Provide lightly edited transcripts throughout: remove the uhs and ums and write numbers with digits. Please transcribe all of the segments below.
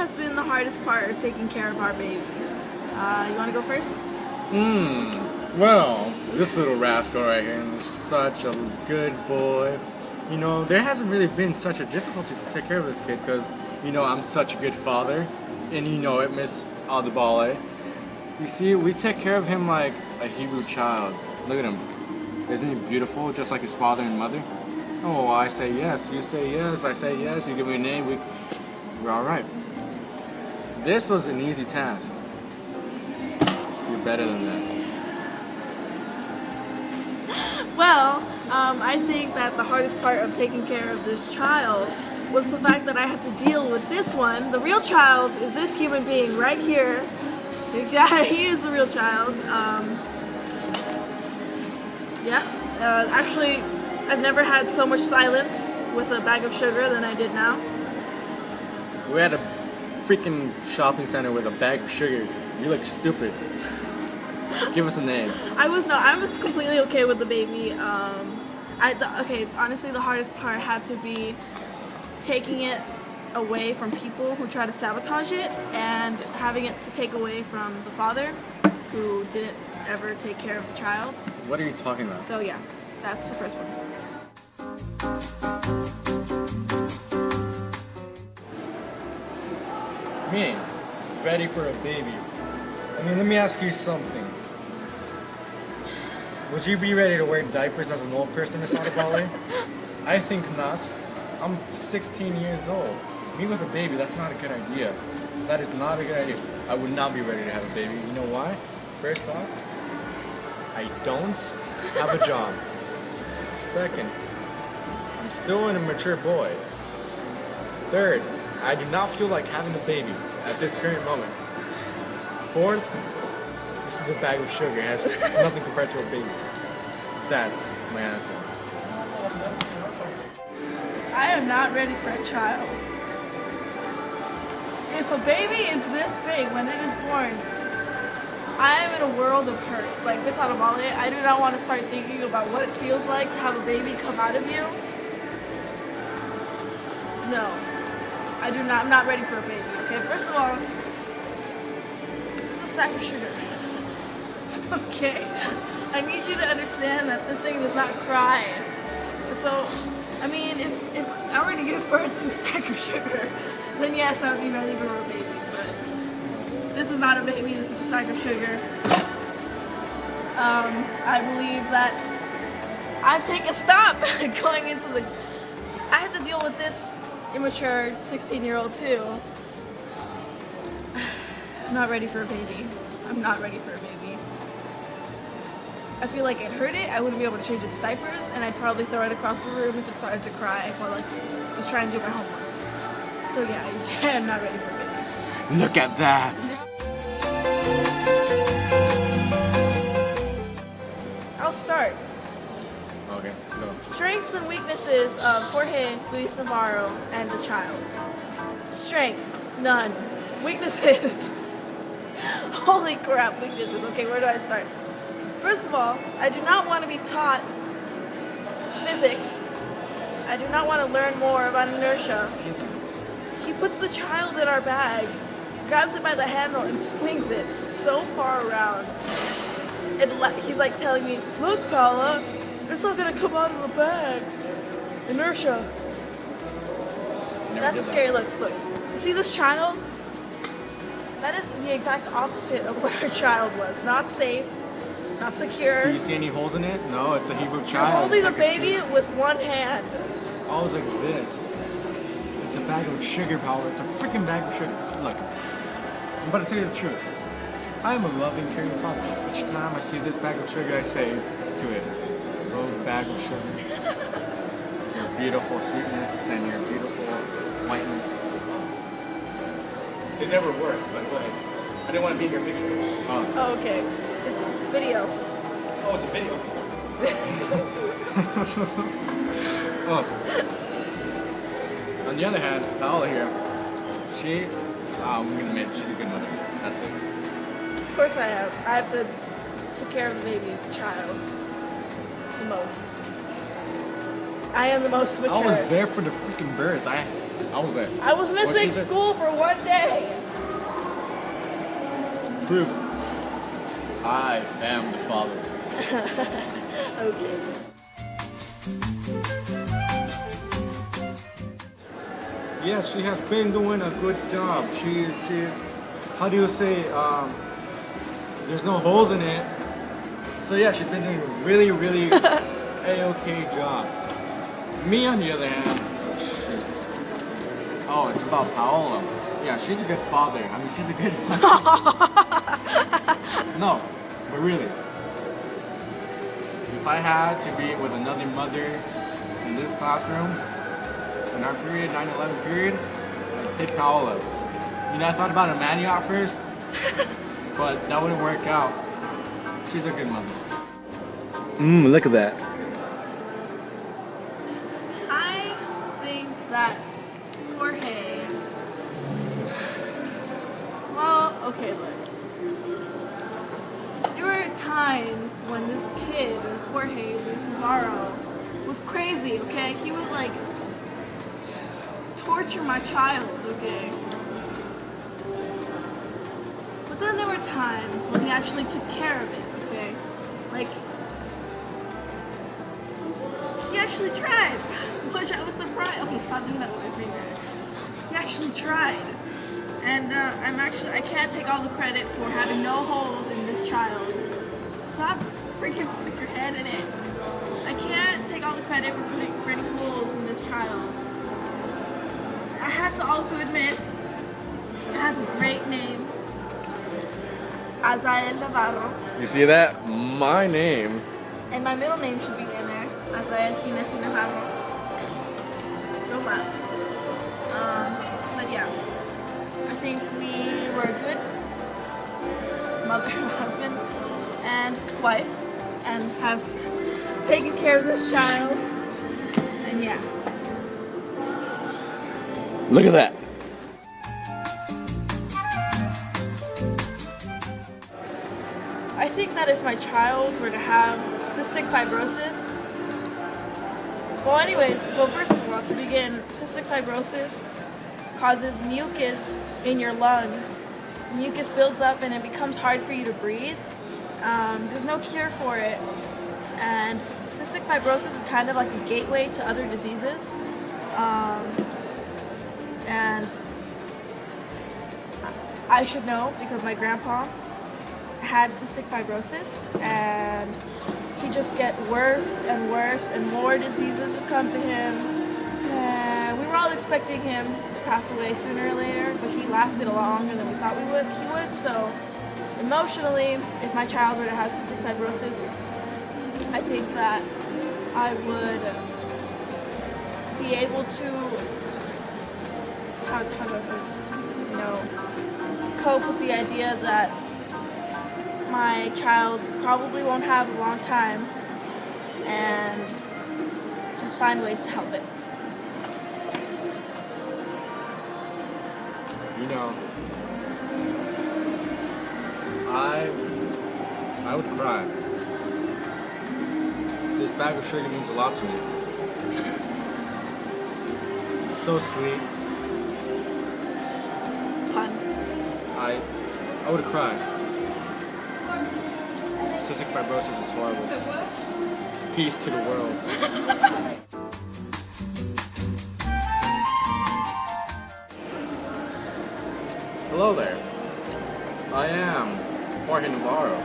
has been the hardest part of taking care of our baby? You want to go first? Well, this little rascal right here is such a good boy. You know, there hasn't really been such a difficulty to take care of this kid because, you know, I'm such a good father. And you know it, Miss Adebale. You see, we take care of him like a Hebrew child. Look at him. Isn't he beautiful, just like his father and mother? Oh, I say yes, you say yes, I say yes, you give me a name, we're all right. This was an easy task. You're better than that. Well, I think that the hardest part of taking care of this child was the fact that I had to deal with this one. The real child is this human being right here. Yeah, he is the real child. Actually, I've never had so much silence with a bag of sugar than I did now. We're at a freaking shopping center with a bag of sugar. You look stupid. Give us a name. I was completely okay with the baby. It's honestly the hardest part had to be taking it away from people who try to sabotage it and having it to take away from the father who didn't ever take care of the child. What are you talking about? So yeah, that's the first one. Me, ready for a baby. I mean, let me ask you something. Would you be ready to wear diapers as an old person, Miss Adebale? I think not. I'm 16 years old. Me with a baby, that's not a good idea. That is not a good idea. I would not be ready to have a baby. You know why? First off, I don't have a job. Second, I'm still an immature boy. Third, I do not feel like having a baby at this current moment. Fourth, this is a bag of sugar. It has nothing compared to a baby. That's my answer. I am not ready for a child. If a baby is this big when it is born, I am in a world of hurt. Like Miss Adebale, I do not want to start thinking about what it feels like to have a baby come out of you. No, I do not. I'm not ready for a baby. Okay, first of all, this is a sack of sugar. Okay, I need you to understand that this thing does not cry. So, I mean, if I were to give birth to a sack of sugar, then yes, I would be ready for a baby. But this is not a baby. This is a sack of sugar. I believe that I've taken a stop going into the. I have to deal with this immature 16-year-old too. I'm not ready for a baby. I'm not ready for a baby. I feel like I'd hurt it, I wouldn't be able to change its diapers, and I'd probably throw it across the room if it started to cry while I was trying to do my homework. So yeah, I'm not ready for a baby. Look at that! I'll start. Okay, go. Strengths and weaknesses of Jorge Luis Navarro and the child. Strengths, none. Weaknesses. Holy crap, weaknesses. Okay, where do I start? First of all, I do not want to be taught physics. I do not want to learn more about inertia. He puts the child in our bag, grabs it by the handle, and swings it so far around. He's like telling me, "Look, Paula, it's not going to come out of the bag. Inertia." That's a scary look. Look, you see this child? That is the exact opposite of what our child was. Not safe. Not secure. Do you see any holes in it? No, it's a Hebrew You're child. holding It's a like baby with one hand. Oh, it's like this. It's a bag of sugar, Paula. It's a freaking bag of sugar. Look, I'm about to tell you the truth. I am a loving, caring father. Each time I see this bag of sugar, I say to it, "Oh, bag of sugar, your beautiful sweetness and your beautiful whiteness." It never worked, but go ahead. I didn't want to be in your picture. Oh, okay. It's video. Oh, it's a video. Oh. On the other hand, Paola here, I'm gonna admit, she's a good mother. That's it. Of course I have. I have to take care of the baby, the child. The most. I am the most mature. I was there for the freaking birth. I How was that? I was What'd missing she say? school for 1 day. Proof. I am the father. Okay. Yeah, she has been doing a good job. She how do you say, there's no holes in it. So yeah, she's been doing a really, really a-okay job. Me, on the other hand, oh, it's about Paola. Yeah, she's a good father. I mean, she's a good No, but really, if I had to be with another mother in this classroom, in our period, 9/11 period, I'd pick Paola. You know, I thought about Emmanuel at first, but that wouldn't work out. She's a good mother. Look at that. I think that Jorge. Well, okay, look. There were times when this kid, Jorge Luis Navarro, was crazy, okay? He would like torture my child, okay? But then there were times when he actually took care of it, okay? Like, he actually tried, which I was surprised. Okay, stop doing that with my finger. He actually tried. And I can't take all the credit for having no holes in this child. Stop freaking putting your head in it. I can't take all the credit for any holes in this child. I have to also admit, it has a great name. Azael Navarro. You see that? My name. And my middle name should be in there. Azael Ginesi Navarro. Don't laugh. But yeah. I think we were a good mother, husband, and wife, and have taken care of this child. And yeah. Look at that. I think that if my child were to have cystic fibrosis, first of all, to begin, cystic fibrosis causes mucus in your lungs. Mucus builds up and it becomes hard for you to breathe. There's no cure for it. And cystic fibrosis is kind of like a gateway to other diseases. And I should know because my grandpa had cystic fibrosis and he just get worse and worse and more diseases would come to him. And we were all expecting him to pass away sooner or later, but he lasted a lot longer than we thought he would. So emotionally, if my child were to have cystic fibrosis, I think that I would be able to, how do I say this, cope with the idea that my child probably won't have a long time and just find ways to help it. You know, I would cry. This bag of sugar means a lot to me. It's so sweet. Fun. I would cry. Cystic fibrosis is horrible. Peace to the world. Hello there. I am Jorge Navarro.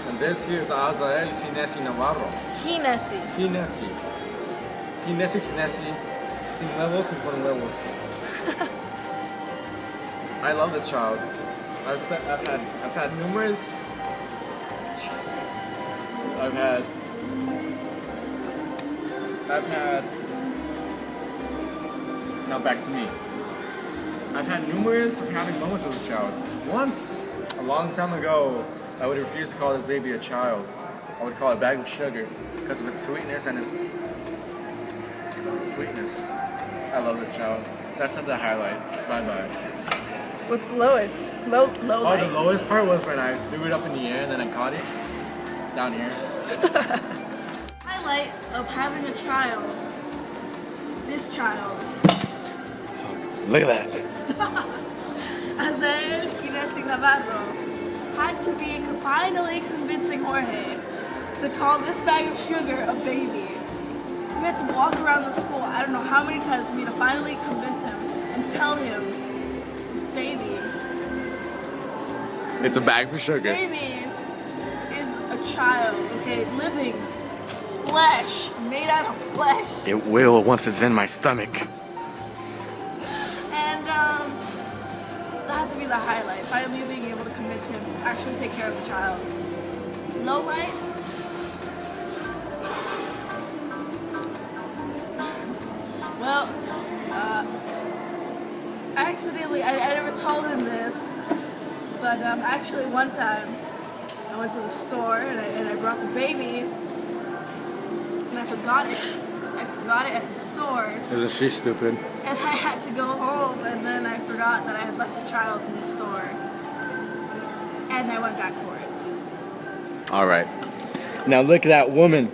And this here is Azael Ginesi Navarro. Ginesi. Ginesi. Ginesi, sin huevos, sin con huevos. I love this child. I've had numerous. Now back to me. I've had numerous happy moments with this child. Once, a long time ago, I would refuse to call this baby a child. I would call it a bag of sugar because of its sweetness and its sweetness. I love this child. That's not the highlight. Bye-bye. What's the lowest? Low Oh, light. the lowest part was when I threw it up in the air and then I caught it down here. Highlight of having a child, this child, Look at that. Azael Inés Navarro had to be finally convincing Jorge to call this bag of sugar a baby. We had to walk around the school, I don't know how many times for me to finally convince him and tell him this baby. It's a bag for sugar. Baby is a child, okay? Living flesh, made out of flesh. It will once it's in my stomach. And that had to be the highlight. Finally being able to convince him to actually take care of the child. Low light. Well, accidentally, I never told him this, but actually one time I went to the store and I brought the baby and I forgot it. I forgot it at the store. Isn't she stupid? And I had to go home, and then I forgot that I had left the child in the store. And I went back for it. All right. Now look at that woman.